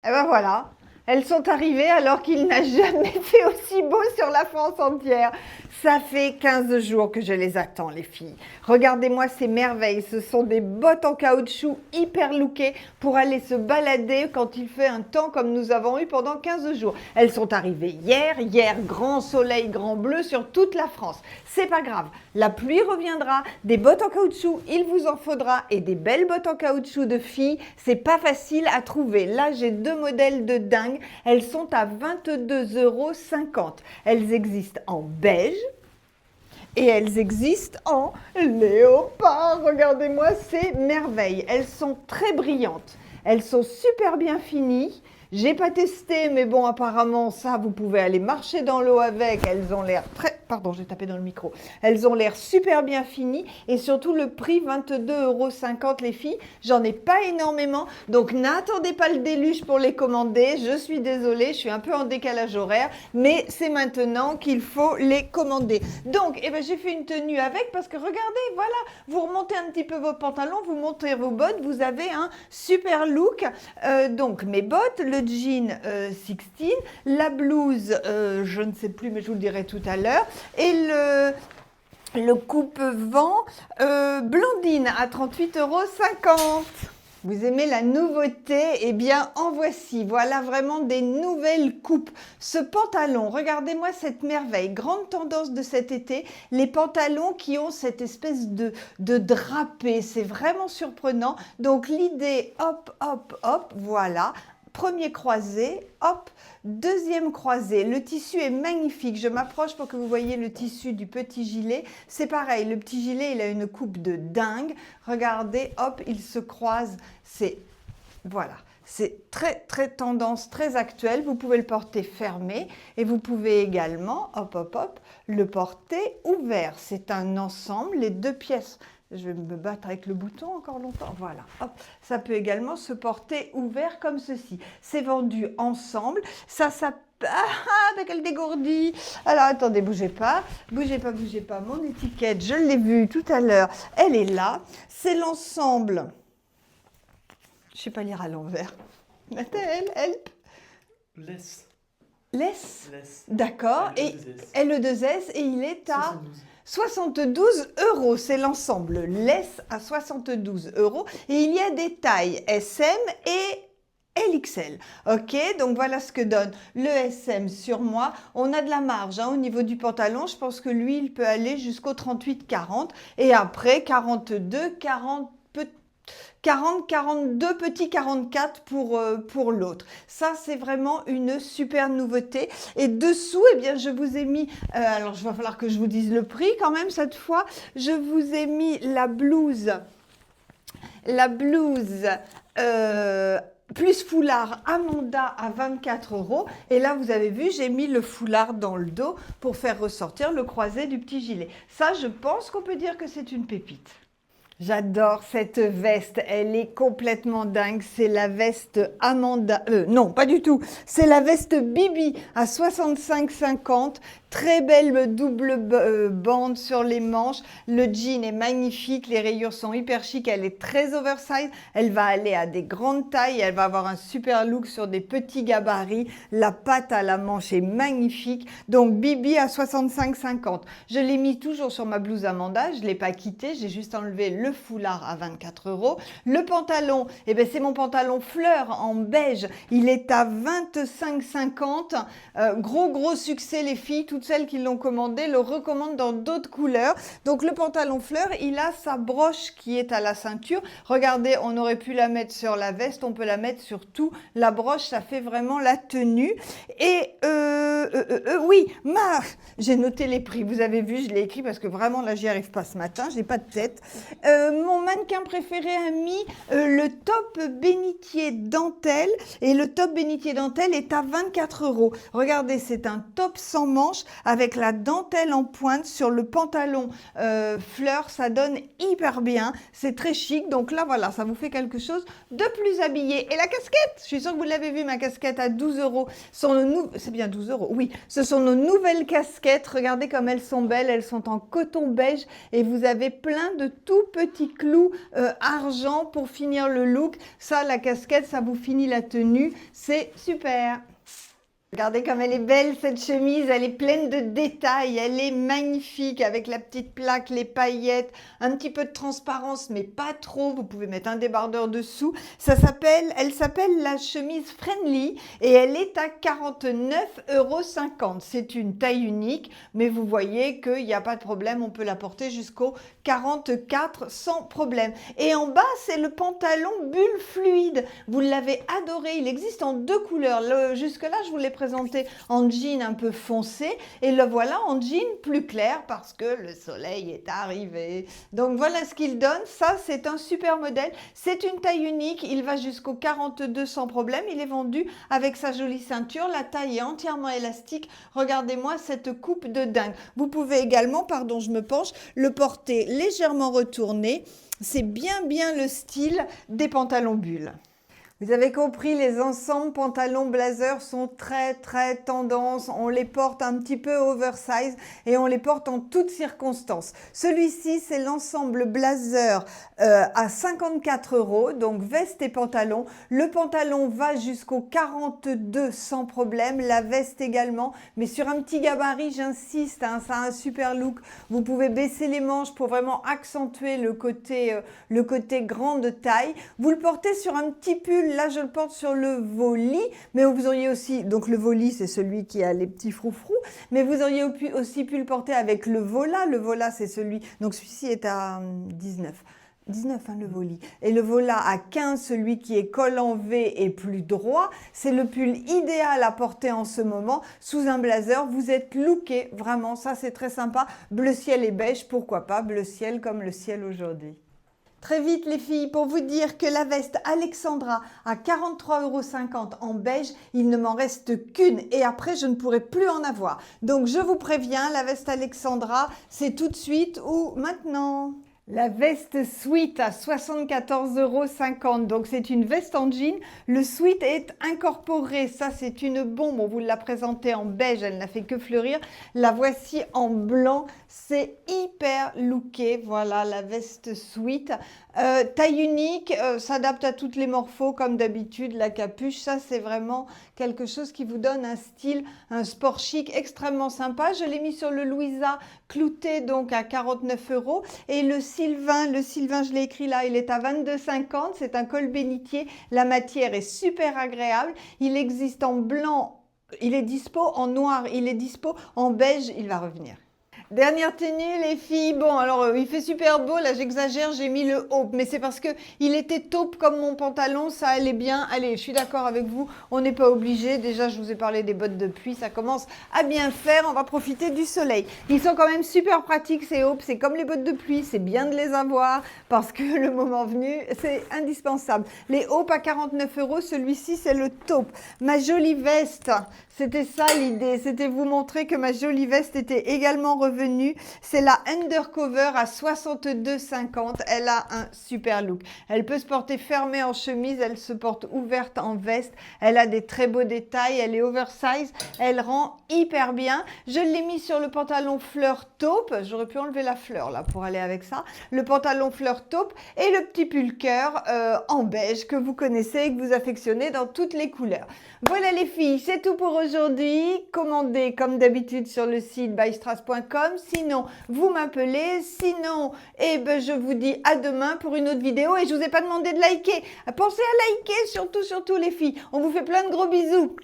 Et ben voilà, elles sont arrivées alors qu'il n'a jamais fait aussi beau sur la France entière. Ça fait 15 jours que je les attends, les filles. Regardez-moi ces merveilles. Ce sont des bottes en caoutchouc hyper lookées pour aller se balader quand il fait un temps comme nous avons eu pendant 15 jours. Elles sont arrivées hier, grand soleil, grand bleu sur toute la France. C'est pas grave, la pluie reviendra, des bottes en caoutchouc, il vous en faudra, et des belles bottes en caoutchouc de filles, c'est pas facile à trouver. Là, j'ai deux modèles de dingue, elles sont à 22,50 €. Elles existent en beige, et elles existent en léopard. Regardez-moi ces merveilles. Elles sont très brillantes. Elles sont super bien finies. J'ai pas testé, mais bon, apparemment, ça, vous pouvez aller marcher dans l'eau avec. Elles ont l'air très... Pardon, j'ai tapé dans le micro. Elles ont l'air super bien finies. Et surtout, le prix, 22,50 € les filles. J'en ai pas énormément. Donc, n'attendez pas le déluge pour les commander. Je suis désolée, je suis un peu en décalage horaire. Mais c'est maintenant qu'il faut les commander. Donc, eh ben, j'ai fait une tenue avec parce que regardez, voilà, vous remontez un petit peu vos pantalons, vous montez vos bottes, vous avez un super look. Donc, mes bottes, le jean 16, la blouse, je ne sais plus, mais je vous le dirai tout à l'heure, et le coupe-vent blondine à 38,50 €. Vous aimez la nouveauté? Eh bien, en voici. Voilà vraiment des nouvelles coupes. Ce pantalon, regardez-moi cette merveille. Grande tendance de cet été, les pantalons qui ont cette espèce de drapé. C'est vraiment surprenant. Donc, l'idée, hop, hop, hop, voilà. Premier croisé, hop, deuxième croisé. Le tissu est magnifique. Je m'approche pour que vous voyez le tissu du petit gilet. C'est pareil, le petit gilet, il a une coupe de dingue. Regardez, hop, il se croise. Voilà, c'est très tendance, très actuel. Vous pouvez le porter fermé et vous pouvez également, hop, hop, hop, le porter ouvert. C'est un ensemble, les deux pièces. Je vais me battre avec le bouton encore longtemps. Voilà, hop. Ça peut également se porter ouvert comme ceci. C'est vendu ensemble. Ça qu'elle dégourdit. Alors, attendez, bougez pas. Bougez pas, bougez pas. Mon étiquette, je l'ai vue tout à l'heure. Elle est là. C'est l'ensemble. Je ne sais pas lire à l'envers. Nathalie, help. Laisse. Laisse. Laisse. D'accord. Et L2S, et il est à 72 €. C'est l'ensemble. Laisse à 72 €. Et il y a des tailles SM et LXL. Ok, donc voilà ce que donne le SM sur moi. On a de la marge au niveau du pantalon. Je pense que lui, il peut aller jusqu'au 38-40. Et après, 42, 40, 42, petit 44 pour l'autre. Ça, c'est vraiment une super nouveauté. Et dessous, eh bien, je vous ai mis, alors il va falloir que je vous dise le prix quand même cette fois, je vous ai mis la blouse plus foulard Amanda à 24 €. Et là, vous avez vu, j'ai mis le foulard dans le dos pour faire ressortir le croisé du petit gilet. Ça, je pense qu'on peut dire que c'est une pépite. J'adore cette veste, elle est complètement dingue, c'est la veste Amanda, non pas du tout, c'est la veste Bibi à 65,50, très belle double bande sur les manches, le jean est magnifique, les rayures sont hyper chic, elle est très oversize, elle va aller à des grandes tailles, elle va avoir un super look sur des petits gabarits, la patte à la manche est magnifique, donc Bibi à 65,50. Je l'ai mis toujours sur ma blouse Amanda, je ne l'ai pas quitté, j'ai juste enlevé le foulard à 24 €. Le pantalon, eh ben c'est mon pantalon fleur en beige. Il est à 25,50 €. Gros succès les filles. Toutes celles qui l'ont commandé le recommandent dans d'autres couleurs. Donc le pantalon fleur, il a sa broche qui est à la ceinture. Regardez, on aurait pu la mettre sur la veste. On peut la mettre sur tout. La broche, ça fait vraiment la tenue. Et oui, j'ai noté les prix. Vous avez vu, je l'ai écrit parce que vraiment là, j'y arrive pas ce matin. J'ai pas de tête. Mon mannequin préféré a mis le top bénitier dentelle et le top bénitier dentelle est à 24 €. Regardez, c'est un top sans manches avec la dentelle en pointe sur le pantalon fleur, ça donne hyper bien, c'est très chic, donc là voilà, ça vous fait quelque chose de plus habillé. Et la casquette, je suis sûre que vous l'avez vu, ma casquette à 12 €, c'est bien 12 €, oui, ce sont nos nouvelles casquettes, regardez comme elles sont belles, elles sont en coton beige et vous avez plein de tout petits petits clous argent pour finir le look. Ça, la casquette, ça vous finit la tenue. C'est super. Regardez comme elle est belle cette chemise, elle est pleine de détails, elle est magnifique avec la petite plaque, les paillettes, un petit peu de transparence mais pas trop, vous pouvez mettre un débardeur dessous. Elle s'appelle la chemise Friendly et elle est à 49,50 €. C'est une taille unique mais vous voyez qu'il n'y a pas de problème, on peut la porter jusqu'au 44 sans problème. Et en bas c'est le pantalon bulle fluide, vous l'avez adoré, il existe en deux couleurs, jusque là je vous l'ai présenté en jean un peu foncé et le voilà en jean plus clair parce que le soleil est arrivé. Donc voilà ce qu'il donne. Ça, c'est un super modèle. C'est une taille unique. Il va jusqu'au 42 sans problème. Il est vendu avec sa jolie ceinture. La taille est entièrement élastique. Regardez-moi cette coupe de dingue. Vous pouvez également, pardon, je me penche, le porter légèrement retourné. C'est bien le style des pantalons bulles. Vous avez compris, les ensembles pantalons blazer sont très tendance. On les porte un petit peu oversize et on les porte en toutes circonstances. Celui-ci, c'est l'ensemble blazer à 54 €, donc veste et pantalon. Le pantalon va jusqu'au 42 sans problème, la veste également, mais sur un petit gabarit, j'insiste, hein, ça a un super look. Vous pouvez baisser les manches pour vraiment accentuer le côté grande taille. Vous le portez sur un petit pull. Là, je le porte sur le volis, mais vous auriez aussi, donc le volis, c'est celui qui a les petits froufrous, mais vous auriez aussi pu le porter avec le vola. Le vola, c'est celui, donc celui-ci est à 19, hein, le volis. Et le vola à 15, celui qui est col en V et plus droit. C'est le pull idéal à porter en ce moment. Sous un blazer, vous êtes looké, vraiment, ça c'est très sympa. Bleu ciel et beige, pourquoi pas, bleu ciel comme le ciel aujourd'hui. Très vite les filles, pour vous dire que la veste Alexandra à 43,50 € en beige, il ne m'en reste qu'une et après je ne pourrai plus en avoir. Donc je vous préviens, la veste Alexandra, c'est tout de suite ou maintenant. La veste sweat à 74,50 €, donc c'est une veste en jean. Le sweat est incorporé, ça c'est une bombe. On vous l'a présentée en beige, elle n'a fait que fleurir. La voici en blanc, c'est hyper looké. Voilà la veste sweat. Taille unique, s'adapte à toutes les morphos comme d'habitude. La capuche, ça c'est vraiment quelque chose qui vous donne un style, un sport chic extrêmement sympa. Je l'ai mis sur le Louisa clouté donc à 49 € et le Sylvain, je l'ai écrit là, il est à 22,50 €. C'est un col bénitier. La matière est super agréable. Il existe en blanc, il est dispo en noir, il est dispo en beige, il va revenir. Dernière tenue les filles, bon alors il fait super beau, là j'exagère, j'ai mis le haut, mais c'est parce que il était taupe comme mon pantalon, ça allait bien. Allez, je suis d'accord avec vous, on n'est pas obligé, déjà je vous ai parlé des bottes de pluie, ça commence à bien faire, on va profiter du soleil. Ils sont quand même super pratiques ces haupes, c'est comme les bottes de pluie, c'est bien de les avoir parce que le moment venu, c'est indispensable. Les haupes à 49 €, celui-ci c'est le taupe. Ma jolie veste, c'était ça l'idée, c'était vous montrer que ma jolie veste était également revenue. C'est la Undercover à 62,50 €. Elle a un super look. Elle peut se porter fermée en chemise, elle se porte ouverte en veste. Elle a des très beaux détails, elle est oversize, elle rend hyper bien. Je l'ai mis sur le pantalon fleur taupe. J'aurais pu enlever la fleur là pour aller avec ça. Le pantalon fleur taupe et le petit pull cœur en beige que vous connaissez et que vous affectionnez dans toutes les couleurs. Voilà les filles, c'est tout pour aujourd'hui. Commandez comme d'habitude sur le site bystrass.com. Sinon, vous m'appelez. Sinon, je vous dis à demain pour une autre vidéo. Et je vous ai pas demandé de liker. Pensez à liker, surtout les filles. On vous fait plein de gros bisous.